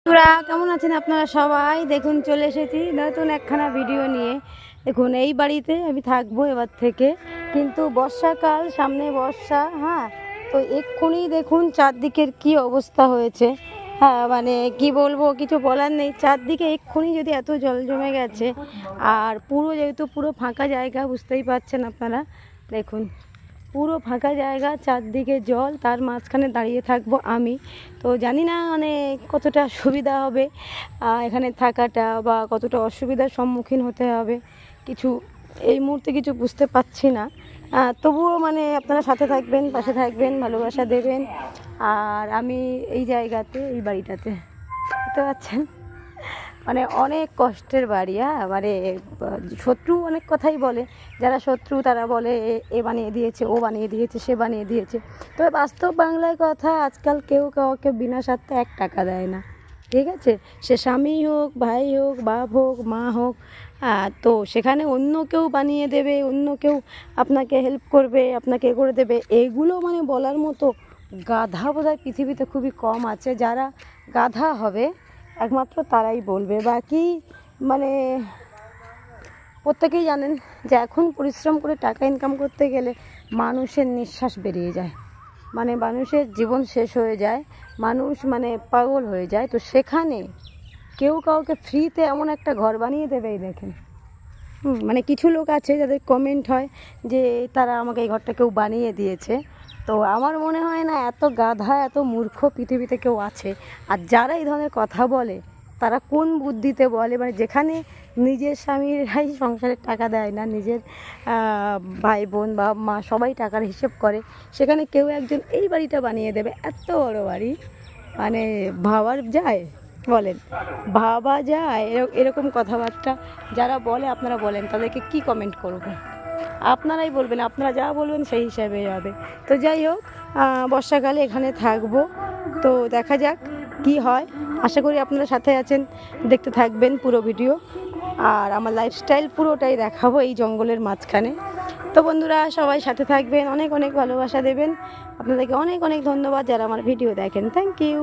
বন্ধুরা কেমন আছেন আপনারা সবাই? দেখুন চলে এসেছি নতুন একখানা ভিডিও নিয়ে। দেখুন এই বাড়িতে আমি থাকবো এবার থেকে, কিন্তু বর্ষাকাল সামনে, বর্ষা, হ্যাঁ। তো এক্ষুনি দেখুন চারদিকের কি অবস্থা হয়েছে। হ্যাঁ মানে কি বলবো, কিছু বলার নেই। চারদিকে এক্ষুনি যদি এত জল জমে গেছে, আর পুরো যেহেতু পুরো ফাঁকা জায়গা, বুঝতেই পারছেন আপনারা। দেখুন পুরো ফাঁকা জায়গা, চারদিকে জল, তার মাঝখানে দাঁড়িয়ে থাকবো আমি। তো জানি না মানে কতটা সুবিধা হবে এখানে থাকাটা, বা কতটা অসুবিধার সম্মুখীন হতে হবে কিছু এই মুহূর্তে কিছু বুঝতে পারছি না। তবুও মানে আপনারা সাথে থাকবেন, পাশে থাকবেন, ভালোবাসা দেবেন। আর আমি এই জায়গাতে, এই বাড়িটাতে, বুঝতে পারছেন, মানে অনেক কষ্টের বাড়ি। হ্যাঁ মানে শত্রু অনেক কথাই বলে, যারা শত্রু তারা বলে এ বানিয়ে দিয়েছে, ও বানিয়ে দিয়েছে, সে বানিয়ে দিয়েছে। তবে বাস্তব বাংলায় কথা, আজকাল কেউ কাউকে বিনা স্বার্থে 1 টাকা দেয় না, ঠিক আছে? সে স্বামী হোক, ভাই হোক, বাপ হোক, মা হোক। তো সেখানে অন্য কেউ বানিয়ে দেবে, অন্য কেউ আপনাকে হেল্প করবে, আপনাকে করে দেবে, এগুলো মানে বলার মতো গাধা বোধহয় পৃথিবীতে খুবই কম আছে। যারা গাধা হবে একমাত্র তারাই বলবে। বাকি মানে প্রত্যেকেই জানেন যে এখন পরিশ্রম করে টাকা ইনকাম করতে গেলে মানুষের নিঃশ্বাস বেরিয়ে যায়, মানে মানুষের জীবন শেষ হয়ে যায়, মানুষ মানে পাগল হয়ে যায়। তো সেখানে কেউ কাউকে ফ্রিতে এমন একটা ঘর বানিয়ে দেবেই দেখেন। মানে কিছু লোক আছে যাদের কমেন্ট হয় যে তারা আমাকে এই ঘরটা কেউ বানিয়ে দিয়েছে। তো আমার মনে হয় না এত গাধা, এত মূর্খ পৃথিবীতে কেউ আছে। আর যারা এই ধরনের কথা বলে তারা কোন বুদ্ধিতে বলে, মানে যেখানে নিজের স্বামীরাই সংসারের টাকা দেয় না, নিজের ভাই বোন বা মা সবাই টাকার হিসেব করে, সেখানে কেউ একজন এই বাড়িটা বানিয়ে দেবে, এত বড় বাড়ি, মানে ভাবার যায়? বলেন, ভাবা যায়? এরকম কথাবার্তা যারা বলে, আপনারা বলেন তাদেরকে কি কমেন্ট করব? আপনারাই বলবেন, আপনারা যা বলবেন সেই হিসাবে যাবে। তো যাই হোক, বর্ষাকালে এখানে থাকবো, তো দেখা যাক কি হয়। আশা করি আপনারা সাথে আছেন, দেখতে থাকবেন পুরো ভিডিও। আর আমার লাইফস্টাইল পুরোটাই দেখাবো এই জঙ্গলের মাঝখানে। তো বন্ধুরা সবাই সাথে থাকবেন, অনেক অনেক ভালোবাসা দেবেন। আপনাদেরকে অনেক অনেক ধন্যবাদ যারা আমার ভিডিও দেখেন। Thank you.